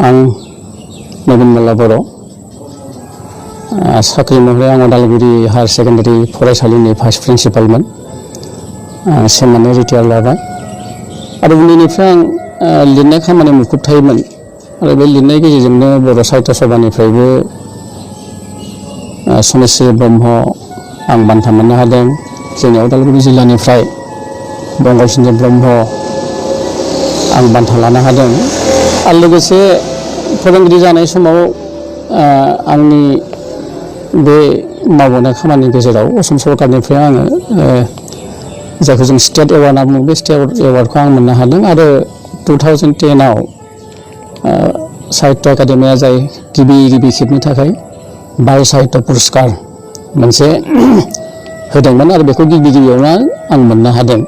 आं नबिन मल्ल बर' साख्रि महरै आं उदालगुरि हायार सेकेन्डारि फरायसालिनि भाइस प्रिन्सिपालमोन। सेमानै रिटायार लाबाय आरो उन्दैनिफ्राय आं लिरनाय खामानि मुखुब थायोमोन आरो बे लिरनाय गेजेरजोंनो बर' साहित्य सभानिफ्रायबो समेश्वर ब्रह्म आं बान्था मोननो हादों। जोंनि उदालगुरि जिल्लानिफ्राय बंगचन्द्र ब्रह्म आं बान्था लानो हादों आरो लोगोसे फोरोंगिरि जानाय समाव आंनि बे मावबोनाय खामानिनि गेजेराव असम सरकारनिफ्राय आङो जायखौ जों स्टेट एवार्ड होनना बुङो बे स्टेट एवार्डखौ आं मोननो हादों आरो 2010आव साहित्य एकाडेमिया जाय गिबि खेबनि थाखाय बाल साहित्य पुरस्कार मोनसे होदोंमोन आरो बेखौ गिबियावनो आं मोननो हादों।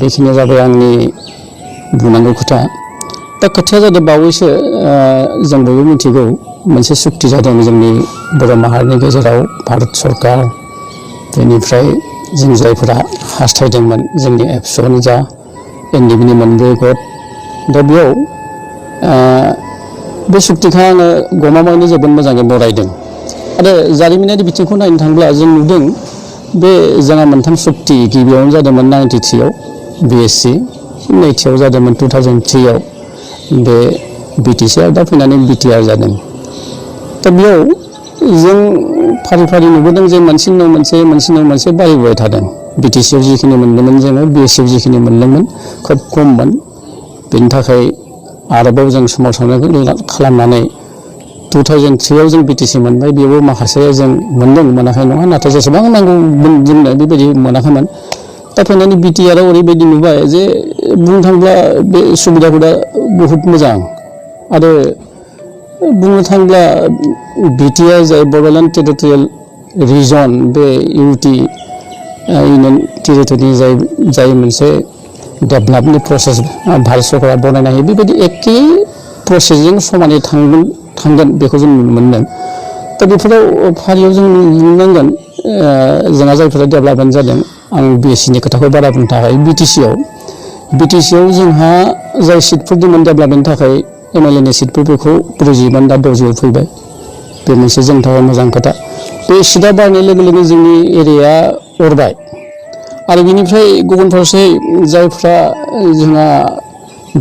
बेखिनिया जाबाय आंनि बुंनांगौ खोथा। दा खोथाया जादों बावैसो जों बयबो मिथिगौ मोनसे सुक्ति जादों जोंनि बर' माहारिनि गेजेराव भारत सरकार बेनिफ्राय जों जायफोरा हास्थायदोंमोन जोंनि एबसुआनो जा एनडिबिनि मोनब्रै गट दा बेयाव बे सुक्तिखौ आङो गमामायैनो जोबोद मोजाङै बरायदों आरो जारिमिनारि बिथिंखौ नायनो थांब्ला जों नुदों बे जोंहा मोनथाम सुक्ति गिबियावनो जादोंमोन 93आव बिएससि नैथियाव जादोंमोन 2003आव बे बिटिसि आरो दा फैनानै बिटिआर जादों। दा बेयाव जों फारि फारि नुबोदों जे मोनसेनि उनाव मोनसे बारायबोबाय थादों। बिटिसिआव जिखिनि मोनदोंमोन जोङो बिएससिआव जिखिनि मोनदोंमोन खोब खममोन। बेनि थाखाय आरोबाव जों सोमावसारनायखौ खालामनानै 2003आव जों बिटिसि मोनबाय बेयावबो माखासे जों मोनाखै नङा नाथाय जेसेबां नांगौ जोंनो बेबायदि मोनाखैमोन। दा फैनानै बिटिआरआव ओरैबायदि नुबाय जे बुंनो थाङोब्ला बे सुबिदाफोरा बहुद मोजां आरो बुंनो थाङोब्ला बिटिआर जाय बड'लेण्ड टेरिटरियेल रिजन बे इउटि इउनियन टेरिटरिनि जाय मोनसे डेभेलपमेन्टनि प्रसेस भारत सरकारा बनायनो हायो बेबायदि एखे प्रसेसजों समानै थांगोन बेखौ जों नुनो मोनदों। दा बेफोराव फारियाव जों नुनांगोन जोंहा जायफोरा डेभेलपमेन्ट जादों आं बिएससिनि खोथाखौ बारा बुंनो थाखाय बिटिसिआव जोंहा जाय सिटफोर दंमोन डेभेलपमेन्टनि थाखाय एमएलएनि सिटफोर बेखौ 40 दा 60आव फैबाय बे मोनसे जोंनि थाखाय मोजां खोथा। बे सिटआ बारायनाय लोगो लोगो जोंनि एरियाया अरबाय आरो बिनिफ्राय गुबुन फारसे जायफ्रा जोंहा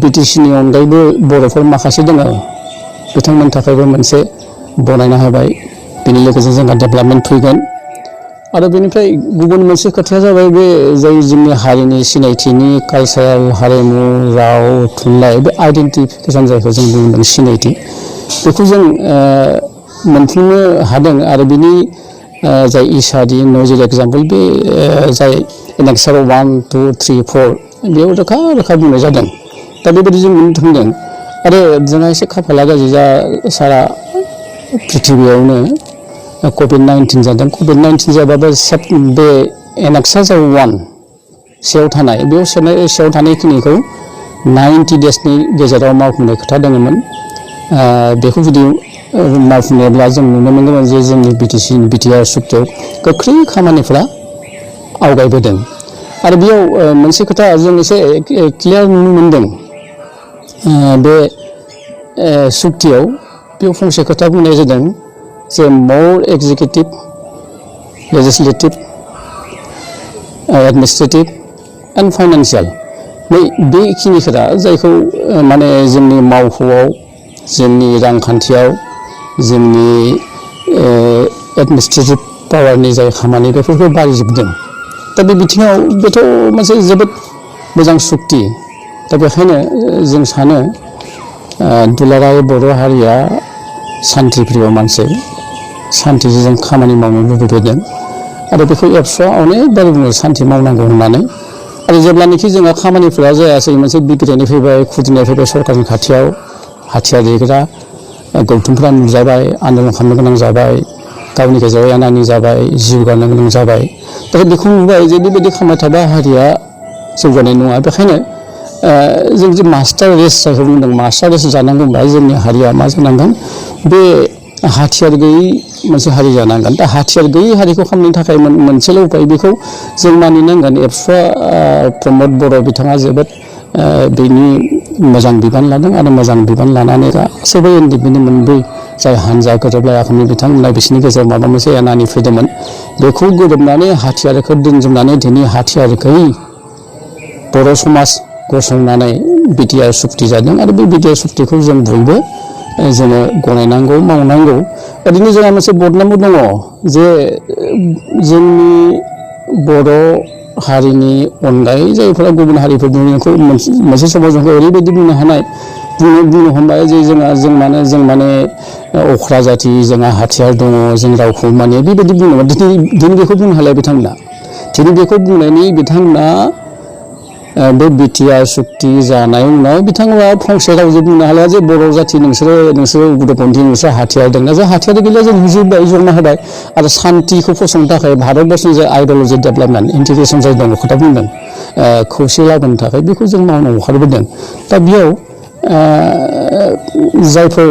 बिटिसिनि अनगायैबो बर'फोर माखासे दङ बिथांमोननि थाखायबो मोनसे बनायना होबाय बेनि लोगोसे जोंहा डेभेलपमेन्ट फैगोन आरो बेनिफ्राय गुबुन मोनसे खोथाया जाबाय बे जाय जोंनि हारिनि सिनायथिनि कालसारेल हारिमु राव थुनलाइ बे आइडेन्टिफिकेसन जायखौ जों बुंदों सिनायथि बेखौ जों मोनफुंनो हादों आरो बिनि जाय इसादि नजिर एग्जाम्पल बे जाय एनेक्सार 1, 2, 3, 4 बेयाव रोखा बुंनाय जादों। दा बेबायदि जों नुनो थांदों आरो जोंहा एसे खाफाला गाज्रि जा सारा पृथिबियावनो कभिड-19 जादों। कभिड-19 जाबाबो बे एनेक्सार 1 सेयाव थानाय बेयाव सेयाव थानायखिनिखौ 90 डेजनि गेजेराव मावफुंनाय खोथा दङमोन। बेखौ जुदि मावफुंनायब्ला जों नुनो मोनगोन जे जोंनि बिटिआर सुक्तियाव गोख्रै खामानिफ्रा आवगायबोदों आरो बेयाव मोनसे खोथा जों एसे क्लियार नुनो मोनदों बे सुक्तियाव बेयाव फंसे खोथा बुंनाय जादों जे मर executive legislative administrative and financial बेखिनि खोथा जायखौ माने जोंनि मावख'आव जोंनि रांखान्थियाव जोंनि एडमिनिस्ट्रेटिभ पावारनि जाय खामानि बेफोरखौ बारायजोबदों। दा बे बिथिङाव बेथ' मोनसे जोबोद मोजां सुक्ति। दा बेखायनो जों सानो दुलाराय बर' हारिया सान्थिप्रिय मानसि सान्थिजों जों खामानि मावनो लुबैदों आरो बेखौ एबसुआ अनेक बार बुङो सान्थि मावनांगौ होननानै आरो जेब्लानोखि जोंहा खामानिफोरा जायासै मोनसे बिग्रायनाय फैबाय खुद्रिनाय फैबाय सरकारनि खाथियाव हाथियार दैग्रा गौथुमफ्रा नुजाबाय आन्दलन खालामनो गोनां जाबाय गावनि गेजेराव एनानि जाबाय जिउ गारनो गोनां जाबाय। दा बेखौ नुबाय जे बेबायदि खालामबाय थाबा हारिया जौगानाय नङा। बेखायनो जों जे मास्टार रेस जायखौ बुंदों मास्टार रेस जानांगौबा जोंनि हारिया मा जानांगोन बे हाथियार गैयै मोनसे हारि जानांगोन। दा हाथियार गैयै हारिखौ खालामनो थाखाय मोनसेल' उपाय बेखौ जों मानिनांगोन। एबसुआ प्रमद बर' बिथाङा जोबोद बेनि मोजां बिबान लादों आरो मोजां बिबान लानानै गासैबो एनडिएफबिनि मोनब्रै जाय हान्जा गोरोबलायाखैमोन बिथांमोना बिसोरनि गेजेराव माबा मोनसे एनानि फैदोंमोन बेखौ गोरोबनानै हाथियारखौ दोनजोबनानै दिनै हाथियारखै बर' समाज गसंनानै बिटिआर सुक्ति जादों आरो बे बिटिआर सुक्तिखौ जों बयबो जोङो गनायनांगौ मावनांगौ। ओरैनो जोंहा मोनसे बदनामबो दङ जे जोंनि बर' हारिनि अनगायै जायफोरा गुबुन हारिफोर बुंनायखौ मोनसे समाव जोंखौ ओरैबायदि बुंनो हानाय बुंनो हमबाय जे जों माने अख्रा जाथि जोंहा हाथियार दङ जों रावखौ माने बेबायदि बुङोमोन दिनै बेखौ बुंनो हालिया बिथांमोना दिनै बेखौ बुंनायनि बिथांमोना बे बिटिआर सुक्ति जानाय उनाव बिथांमोना फंसे रावजों बुंनो हालिया जे बर' जाथि नोंसोरो उग्रपन्थी नोंसोर हाथियार दं ना जों हाथियार गैला जों होजोबबाय जमा होबाय आरो सान्तिखौ फसंनो थाखाय भारतबर्सनि जे आइडिय'लजि डेभेलपमेन्ट इन्टिग्रेसन जाय दङ खोथा बुंदों खौसे लाबोनो थाखाय बेखौ जों मावनो ओंखारबोदों। दा बेयाव जायफोर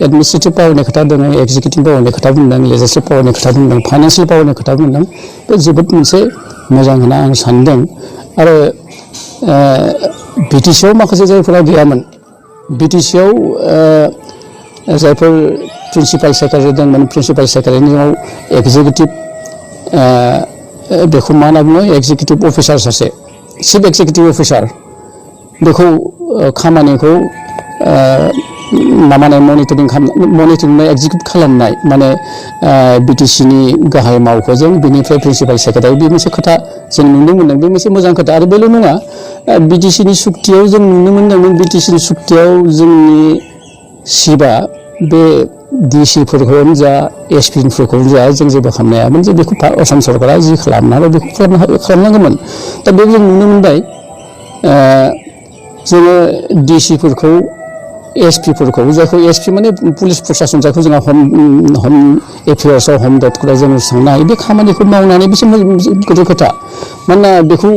एडमिनिस्ट्रेटिभ पावारनि खोथा दङ एक्जिकिउटिभ पावारनि खोथा बुंदों लेजिस्लेटिभ पावारनि खोथा बुंदों फाइनान्सियेल पावारनि खोथा बुंदों बे जोबोद मोनसे मोजां होनना आं सानदों। आरो बिटिसिआव माखासे जायफोरा गैयामोन बिटिसिआव जायफोर प्रिन्सिपाल सेक्रेटारि दंमोन प्रिन्सिपाल सेक्रेटारिनि उनाव एक्जिकिउटिभ बेखौ मा होनना बुङो एक्जिकिउटिभ अफिसार सासे चिफ एक्जिकिउटिभ अफिसार बेखौ खामानिखौ माने मनिटरिं एक्जिकिउट खालामनाय माने बिटिसिनि गाहाय मावख'जों बिनिफ्राय प्रिन्सिपाल सेक्रेटारि बे मोनसे खोथा जों नुनो मोनदों बे मोनसे मोजां खोथा आरो बेल' नङा बिटिसिनि सुक्तियाव जों नुनो मोनदोंमोन बिटिसिनि सुक्तियाव जोंनि सिबा बे डिसिफोरखौनो जा एसपिफोरखौनो जा जों जेबो खालामनो हायामोन जे बेखौ आसाम सरकारा जि खालामनांगौ बेखौ खालामनांगौमोन। दा बेयाव जों नुनो मोनबाय जोङो डिसिफोरखौ एसपिफोरखौ जायखौ एसपि माने पुलिस प्रसासन जायखौ जोंहा हम एफेयार्सआव हम दप्तराव जों थांनो हायो बे खामानिखौ मावनानै बेसे गोजौ खोथा मानोना बेखौ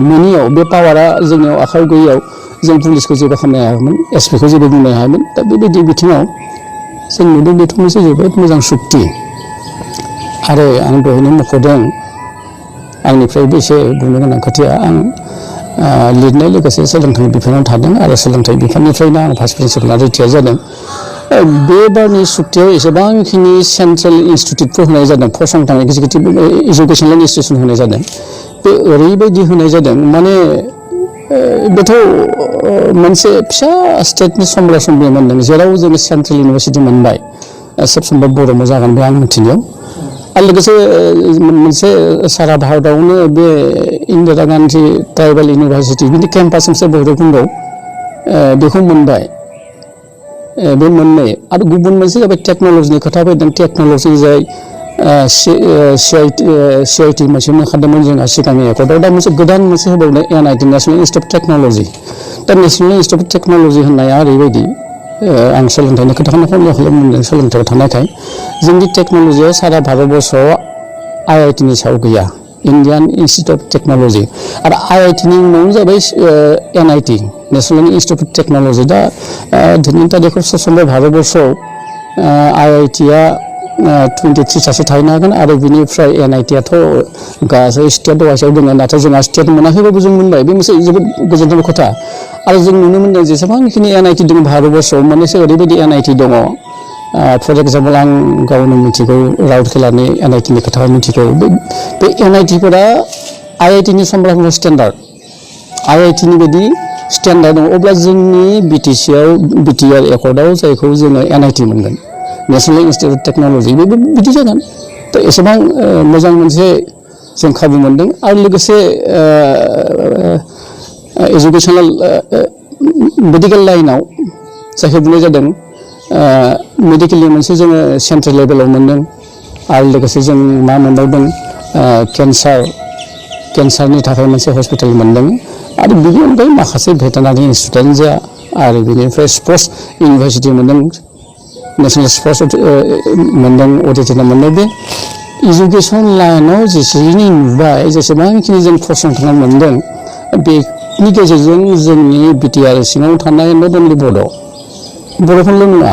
मोनियाव बे पावारा जोंनियाव आखायाव गैयैयाव जों पुलिसखौ जेबो खालामनो हायामोन एसपिखौ जेबो बुंनो हायामोन। दा बेबायदि बिथिङाव जों नुदों बेथ' मोनसे जोबोद मोजां सुक्ति आरो आं दहायनो मख'दों आंनिफ्रायबो एसे बुंनो गोनां खोथाया आं लिरनाय लोगोसे सोलोंथाइ बिफानाव थादों आरो सोलोंथाइ बिफाननिफ्रायनो आं भाइस प्रिन्सिपाल रिटायार जादों। बे बारनि सुक्तियाव एसेबांखिनि सेन्ट्रेल इन्स्टिटिउटफोर होनाय जादों फसंथान एक्जिकिउटिभ इडुकेसनेल इन्स्टिटिउसन होनाय जादों बे ओरैबायदि होनाय जादों माने बेथ' मोनसे फिसा स्टेटनि समब्ला समब्ला मोनदों जेराव जोङो सेन्ट्रेल इउनिभारसिटि मोनबाय सेप्तेम्बर बर'आव जागोन बे आं मिथिनायाव आरो लोगोसे मोनसे सारा भारतआवनो बे इन्दिरा गान्धी ट्राइबेल इउनिभारसिटि बिनि केम्पास मोनसे भैरबकुन्दआव बेखौ मोनबाय बे मोननै आरो गुबुन मोनसे जाबाय टेक्न'लजिनि खोथा फैदों टेक्न'लजि जाय CIT मोनसे मोनखादोंमोन जोंहा सिगांनि एकर्डआव दा मोनसे गोदान मोनसे होबावनाय NIT national institute of technology दा नेसनेल इन्सटिटिउट अफ टेक्न'लजि होननाया ओरैबायदि आं सोलोंथाइनि खोथाखौनो खालामदों सोलोंथाइयाव थानायखाय जोंनि टेक्न'लजिया सारा भारतबर्षआव IITनि सायाव गैया इण्डियान इन्सटिटिउट अफ टेक्न'लजि आरो IITनि उनावनो जाबाय NIT national institute of technology दा दिनैनि थारिखआव समब्ला भारतबर्षआव IITआ 23 सासे थाहैनो हागोन आरो बिनिफ्राय NITआथ' गासै स्टेट वाइसआव दङ नाथाय जोंहा स्टेट मोनाखैबाबो जों मोनबाय बे मोनसे जोबोद गोजोनथाव खोथा आरो जों नुनो मोनदों जेसेबांखिनि NIT दङ भारतबर्षआव मोननैसो ओरैबायदि NIT दङ फर एग्जाम्पल आं गावनो मिथिगौ राउरकेलानि NITनि खोथाखौ मिथिगौ बे NITफोरा IITनि समब्ला स्टेन्डार्ड IITनि बायदि स्टेन्डार्ड दङ अब्ला जोंनि बिटिआर एकर्डआव जायखौ जोङो NIT मोनगोन नेसनेल इन्सटिटिउट अफ टेक्न'लजि बेबो बिदि जागोन दा एसेबां मोजां मोनसे जों खाबु मोनदों आरो लोगोसे एजुकेसनेल मेडिकेल लाइनाव जायखौ बुंनाय जादों मेडिकेलनि मोनसे जोङो सेन्ट्रेल लेभेलाव मोनदों आरो लोगोसे जों मा मोनबावदों केन्सारनि थाखाय मोनसे हस्पिटाल मोनदों आरो बेनि अनगायै माखासे भेटेनारि इन्स्टिटिउटआनो जा आरो बेनिफ्राय स्पर्ट्स इउनिभारसिटि मोनदों नेसनेल स्पर्ट्स मोनदों अडिट'रियाम मोनदों बे इडुकेसन लाइनाव जेसेबांखिनि नुबाय जेसेबांखिनि जों फसंथान मोनदों बेनि गेजेरजों जोंनि बिटिआर सिङाव थानाय नट अनलि बर'फोरल' नङा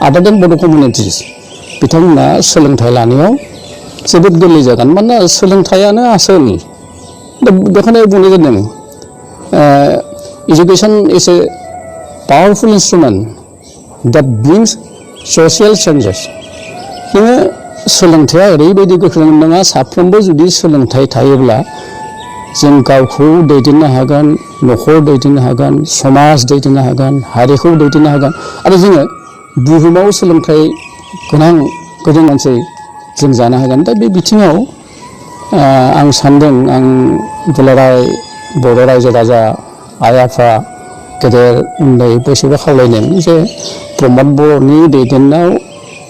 आदार देन बड' कमिउनिटिस बिथांमोना सोलोंथाइ लानायाव जोबोद गोरलै जागोन मानोना सोलोंथाइयानो आसोल दा बेखौनो बुंनाय जादों education is a powerful instrument that brings social changes. नोङो सोलोंथाइया ओरैबायदि गोख्रों नोंहा साफ्रोमबो जुदि सोलोंथाइ थायोब्ला जों गावखौ दैदेननो हागोन, न'खर दैदेननो हागोन, समाज दैदेननो हागोन, हारिखौ दैदेननो हागोन आरो जोङो बुहुमाव सोलोंथाइ गोनां गोरों मानसि जों जानो हागोन। दा बे बिथिङाव आं सानदों आं दुलाराय बर' रायजो राजा आइ आफा गेदेर उन्दै बयखौबो खावलायदों जे प्रमद बर'नि दैदेननायाव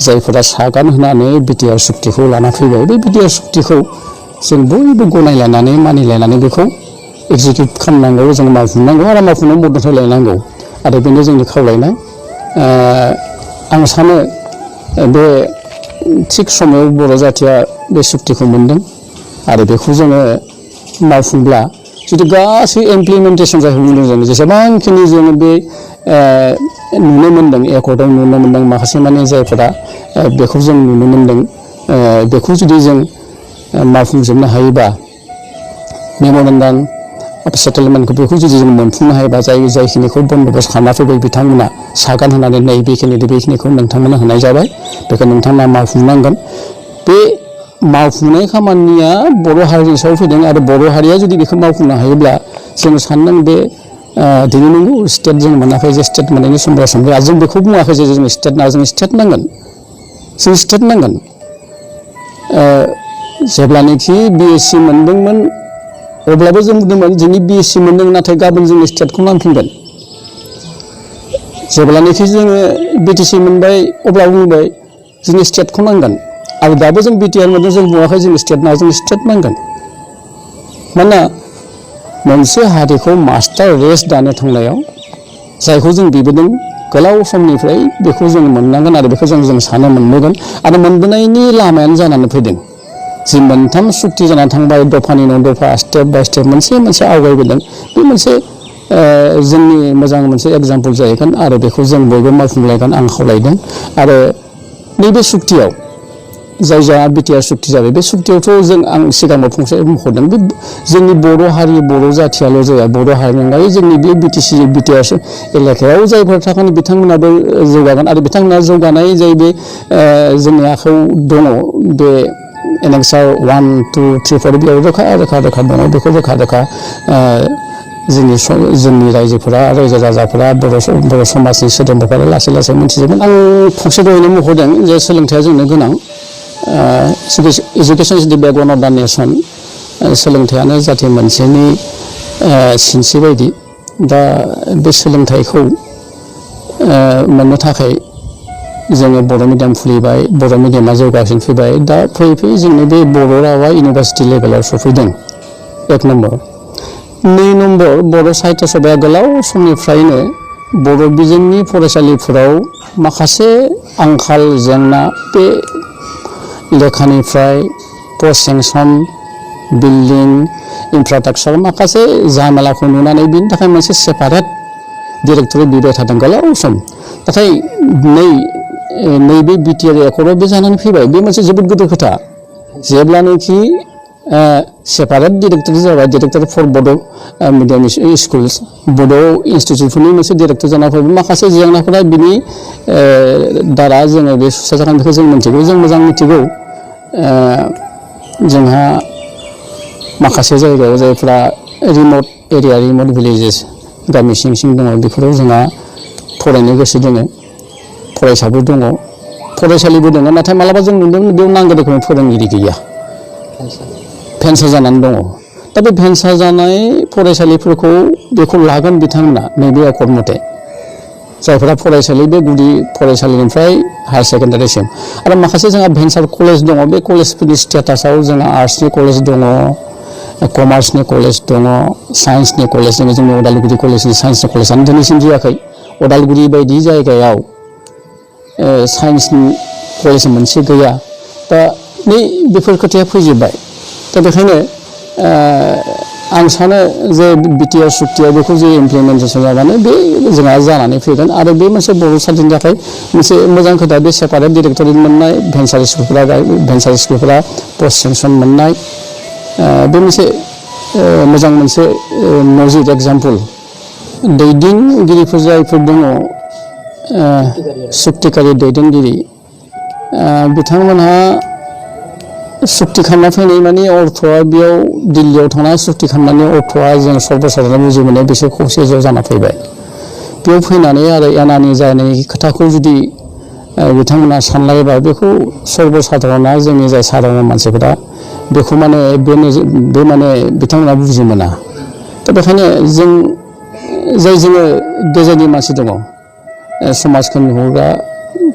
जायफोरा सागान होनानै बिटिआर सुक्तिखौ लाना फैबाय बे बिटिआर सुक्तिखौ जों बयबो गनायलायनानै मानिलायनानै बेखौ एक्जिकिउट खालामनांगौ, जों मावफुंनांगौ आरो मावफुंनायाव मदद होलायनांगौ आरो बेनो जोंनि खावलायनाय। आं सानो बे थिग समाव बर' जाथिया बे सुक्तिखौ मोनदों आरो बेखौ जोङो मावफुंब्ला जुदि गासै इमप्लिमेन्टेसन जायखौ बुंदों जों जेसेबांखिनि जोङो बे नुनो मोनदों एकर्डआव नुनो मोनदों माखासे माने जायफोरा बेखौ जों नुनो मोनदों बेखौ जुदि जों मावफुंजोबनो हायोबा मेम'रेन्डाम अफ सेटेलमेन्टखौ बेखौ जुदि जों मोनफुंनो हायोबा जायखिनिखौ बन्द'बस्त खालामना फैबाय बिथांमोना सागान होनानै नै बेखिनिखौ नोंथांमोना होनाय जाबाय बेखौ नोंथांमोना मावफुंनांगोन। बे मावफुंनाय खामानिया बर' हारिनि सायाव फैदों आरो बर' हारिया जुदि बेखौ मावफुंनो हायोब्ला जों सानदों बे दिनै नंगौ स्टेट जों मोनाखै जे स्टेट मोननायनि समब्रा समब्रा जों बेखौ बुङाखै जे जों स्टेट नांगोन जों स्टेट नांगोन। जेब्लानोखि बिएससि मोनदोंमोन अब्लाबो जों बुंदोंमोन जोंनि बिएससि मोनदों नाथाय गाबोन जोंनि स्टेटखौ नांफिनगोन। जेब्लानोखि जोङो बिटिसि मोनबाय अब्ला बुंबाय जोंनि स्टेटखौ नांगोन आरो दाबो जों बिटिआर मोनदों जों बुङाखै जोंनि स्टेट नाङा जोंनि स्टेट नांगोन। मानोना मोनसे हारिखौ मास्टार रेस दानो थांनायाव जायखौ जों बिबोदों गोलाव समनिफ्राय बेखौ जों मोननांगोन आरो बेखौ जों सानो मोनबोगोन आरो मोनबोनायनि लामायानो जानानै फैदों। जि मोनथाम सुक्ति जानानै थांबाय दफानि उनाव दफा स्टेप बाय स्टेप मोनसे आवगायबोदों बे मोनसे जोंनि मोजां मोनसे एग्जाम्पल जाहैगोन आरो बेखौ जों बयबो मावफुंलायगोन आं खावलायदों। आरो नैबे सुक्तियाव जाय जा बिटिआर सुक्ति जाबाय बे सुक्तियावथ' आं सिगाङाव फंसे मख'दों बे जोंनि बर' हारि बर' जाथियाल' जाया बर' हारिनि अनगायै जोंनि बे बिटिआर एलेकायाव जायफोर थाखानि बिथांमोनाबो जौगागोन आरो बिथांमोना जौगानाय जाय बे जोंनि आखायाव दङ बे एनेक्सार 1, 2, 3, 4 बेयाव रोखा दङ बेखौ रोखा जोंनि रायजोफोरा रायजो राजाफोरा बर' समाजनि सोद्रोमाफोरा लासै लासै मिथिजोबगोन। आं फंसे दहायनो मख'दों जे सोलोंथाइया जोंनो गोनां। एजुकेसन इज द बेकबोन अफ द नेसन। सोलोंथाइयानो जाथि मोनसेनि सिनस्रि बायदि। दा बे सोलोंथाइखौ मोननो थाखाय जोङो बर' मिडियाम खुलिबाय, बर' मिडियामा जौगासिनो फैबाय। दा फैयै जोंनि बे बर' रावा इउनिभारसिटि लेभेलाव सफैदों 1 नम्बर। 2 नम्बर बर' साहित्य सभाया गोलाव समनिफ्रायनो बर' बिजोंनि फरायसालिफोराव माखासे आंखाल जेंना बे लेखानिफ्राय पस्ट सेंसन बिल्डिं इनफ्रास्ट्राक्चार माखासे झामेलाखौ नुनानै बिनि थाखाय मोनसे सेपारेट डिरेक्टरेट बिबाय थादों गोलाव सम। नाथाय नैबे बिटिआर एकर्डआव बे जानानै फैबाय बे मोनसे जोबोद गिदिर खोथा। जेब्लानोखि सेपारेट डिरेक्टरेट जाबाय डिरेक्टरेट फर बड' मिडियाम स्कुल्स बड' इन्सटिटिउटफोरनि मोनसे डिरेक्टर जाना फैबाय माखासे जेंनाफोरा बिनि दारा जोङो बे सुस्रां जागोन बेखौ जों मिथिगौ जों मोजां मिथिगौ। जोंहा माखासे जायगायाव जायफ्रा रिमट एरिया रिमट भिलेजेस गामि सिं दङ बेफोराव जोंहा फरायनो गोसो दङ फरायसाबो दङ फरायसालिबो दङ नाथाय मालाबा जों नुदों बेयाव नांगौ रोखोमनि फोरोंगिरि गैया भेन्सार जानानै दङ। दा बे भेन्सार जानाय फरायसालिफोरखौ बेखौ लागोन बिथांमोना नैबे एकर्ड मथे जायफोरा फरायसालि बे गुदि फरायसालिनिफ्राय हायार सेकेन्डारिसिम आरो माखासे जोंहा भेन्सार कलेज दङ बे कलेजफोरनि स्टेटासाव जोंहा आर्ट्सनि कलेज दङ कमार्सनि कलेज दङ साइन्सनि कलेज दङ जोंनि उदालगुरि कलेजनि साइन्सनि कलेजआनो दिनैसिम जायाखै। उदालगुरि बायदि जायगायाव साइन्सनि कलेज मोनसे गैया। दा बेफोर खोथाया फैजोब्बाय। दा बेखायनो आं सानो जे बिटिआर सुक्तियाव बेखौ जे इमप्लिमेन्टेसन जाबानो बे जोंहा जानानै फैगोन आरो बे मोनसे बर' सानथ्रिनि थाखाय मोनसे मोजां खोथा बे सेपारेट डिरेक्टरेट मोननाय भेन्सार स्कुलफोरा पस्ट सेंसन मोननाय बे मोनसे मोजां मोनसे मजिद एग्जाम्पल दैदेनगिरिफोर जायफोर दङ सुक्तिकारि दैदेनगिरि बिथांमोनहा सुक्ति खालामना फैनाय माने अर्थ'आ बेयाव दिल्लीयाव थांना सुक्ति खालामनानै अर्थ'आ जों सर्बसाधारन बुजि मोनो बिसोर खौसे ज' जाना फैबाय बेयाव फैनानै आरो एनानि जानाय खोथाखौ जुदि बिथांमोना सानलायोबा बेखौ सर्बसाधारना जोंनि जाय साधारन मानसिफोरा बेखौ माने बे माने बिथांमोना बुजि मोना दा बेखायनो जों जोङो गेजेरनि मानसि दङ समाजखौ नुहुरग्रा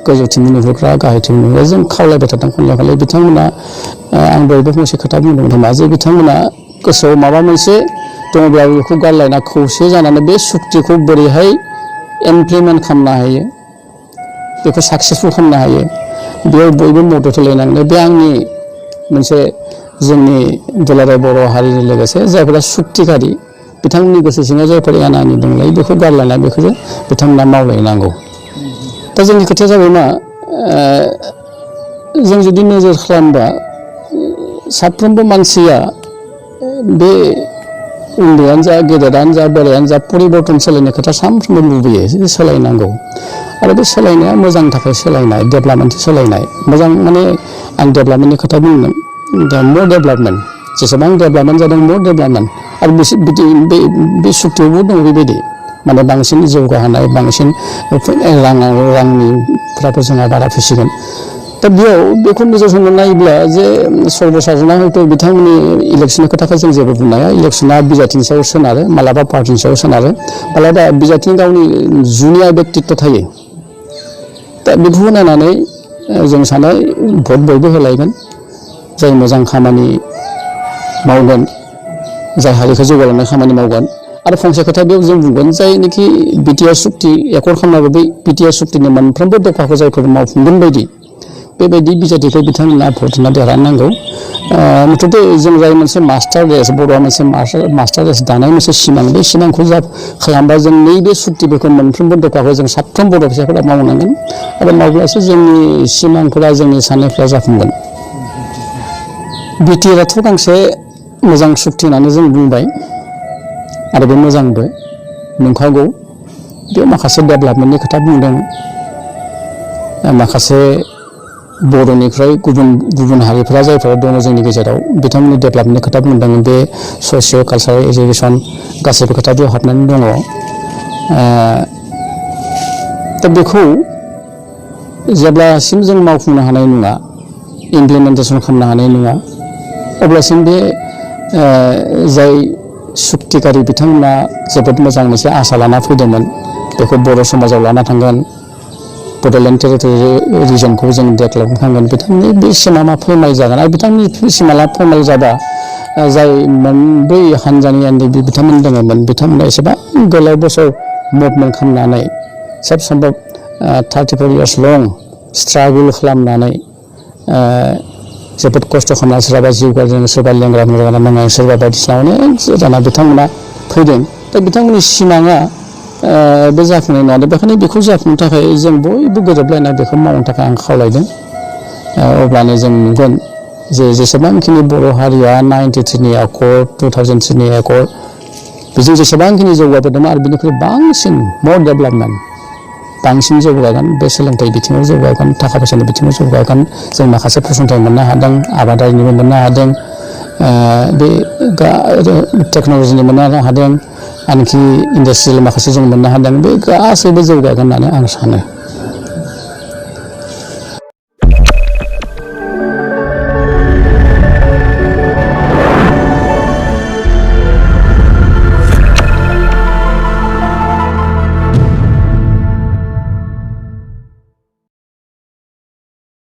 गोजौथिं नुहुरग्रा गाहायथिं नुहुरग्रा जों खावलायबाय थादों खनले खनले बिथांमोना आं बयबो मोनसे खोथा बुंदोंमोन खोमा जे बिथांमोना गोसोआव माबा मोनसे दङब्ला बेखौ गारलायना खौसे जानानै बे सुक्तिखौ बोरैहाय इमप्लिमेन्ट खालामनो हायो बेखौ साक्सेसफुल खालामनो हायो बेयाव बयबो मदद होलायनांगोन बे आंनि मोनसे जोंनि दुलाराय बर' हारिनि लोगोसे जायफोरा सुक्तिकारि बिथांमोननि गोसो सिङाव जायफोर एनानि दंलाय बेखौ गारलायना बेखौ बिथांमोना मावलायनांगौ दा जोंनि खोथाया जाबाय मा जों जुदि नोजोर खालामबा साफ्रोमबो मानसिया बे उन्दैयानो जा गेदेरानो जा बोरायानो जा परिबर्तन सोलायनाय खोथा सानफ्रोमबो लुबैयो सोलायनांगौ आरो बे सोलायनाया मोजांनि थाखाय सोलायनाय डेभेलपमेन्ट सोलायनाय मोजां माने आं डेभेलपमेन्टनि खोथा बुंदों दा मोर डेभेलपमेन्ट जेसेबां डेभेलपमेन्ट जादों मोर डेभेलपमेन्ट आरो बे सुक्तियावबो दङ बेबायदि माने बांसिन जौगाहोनाय बांसिन रांनिफ्राबो जोंहा बारा फैसिगोन दा बेयाव बेखौ नोजोर होनो नायोब्ला जे सर्बसाधारना हयथ' बिथांमोननि इलेक्सननि खोथाखौ जों जेबो बुंनो हाया इलेक्सना बिजाथिनि सायाव सोनारो मालाबा पार्टिनि सायाव सोनारो मालाबा बिजाथिनि गावनि जुनिया बेक्तित्व थायो दा बेखौ नायनानै जों सानो भट बयबो होलायगोन जाय मोजां खामानि मावगोन जाय हारिखौ जौगालांनाय खामानि मावगोन आरो फंसे खोथा बेयाव जों बुंगोन जायनोखि बिटिआर सुक्ति एकर्ड खालामनांगौ बै बिटिआर सुक्तिनि मोनफ्रोमबो दफाखौ जायफोर मावफुंगोन बायदि बेबायदि बिजाथिखौ बिथांमोना भट होना देरहानांगौ मुथथे जों जाय मोनसे मास्टार रेस बर'आ मोनसे मास्टार रेस दानाय मोनसे सिमां बे सिमांखौ खालामबा जों नैबे सुक्तिफोरखौ मोनफ्रोमबो दफाखौ जों साफ्रोम बर' फिसाफोरा मावनांगोन आरो मावब्लासो जोंनि सिमांफोरा जोंनि साननायफ्रा जाफुंगोन बिटिआरआथ' गांसे मोजां सुक्ति होननानै जों बुंबाय आरो बे मोजांबो नंखागौ बेयाव माखासे डेभेलपमेन्टनि खोथा बुंदों माखासे बर'निफ्राय गुबुन हारिफोरा जायफोरा दङ जोंनि गेजेराव बिथांमोननि डेभेलपमेन्टनि खोथा बुंदों बे ससिय' कालचारेल एजुकेसन गासैबो खोथा बेयाव हाबनानै दङ दा बेखौ जेब्लासिम जों मावफुंनो हानाय नङा इमप्लिमेन्टेसन खालामनो हानाय नङा अब्लासिम बे जाय सुक्तिकारि बिथांमोना जोबोद मोजां मोनसे आसा लाना फैदोंमोन बेखौ बर' समाजाव लाना थांगोन बड'लेण्ड टेरिटरि रिजनखौ जों डेभेलप खालामगोन बिथांनि बे सिमाङा फोरमाय जागोन आरो बिथांनि सिमाङा फोरमाय जाबा जाय मोनब्रै हानजानि एनडिबि बिथांमोन दङमोन बिथांमोना एसेबां गोलाव बोसोर मुभमेन्ट खालामनानै सब सम्भब 34 इयार्स लं स्ट्रागल खालामनानै जोबोद खस्थ' खालामना सोरबा जिउ गारदों सोरबा लेंग्रा नाङा सोरबा बायदिसिना अनेक जाना बिथांमोना फैदों दा बिथांमोननि सिमाङा बे जाफुंनाय नङा बेखायनो बेखौ जाफुंनो थाखाय जों बयबो गोरोबलायना बेखौ मावनो थाखाय आं खावलायदों अब्लानो जों नुगोन जे जेसेबांखिनि बर' हारिया 93नि एकर्ड 2003नि एकर्ड बेजों जेसेबांखिनि जौगाबोदोंमोन आरो बेनिख्रुइ बांसिन मर डेभेलपमेन्ट बांसिन जौगागोन बे सोलोंथाइ बिथिङाव जौगागोन थाखा फैसानि बिथिङाव जौगागोन जों माखासे फसंथान मोननो हादों आबादारिनिबो मोननो हादों बे टेक्न'लजिनि मोननो हादों आनखि इन्डास्ट्रियेल माखासे जों मोननो हादों बे गासैबो जौगागोन होननानै आं सानो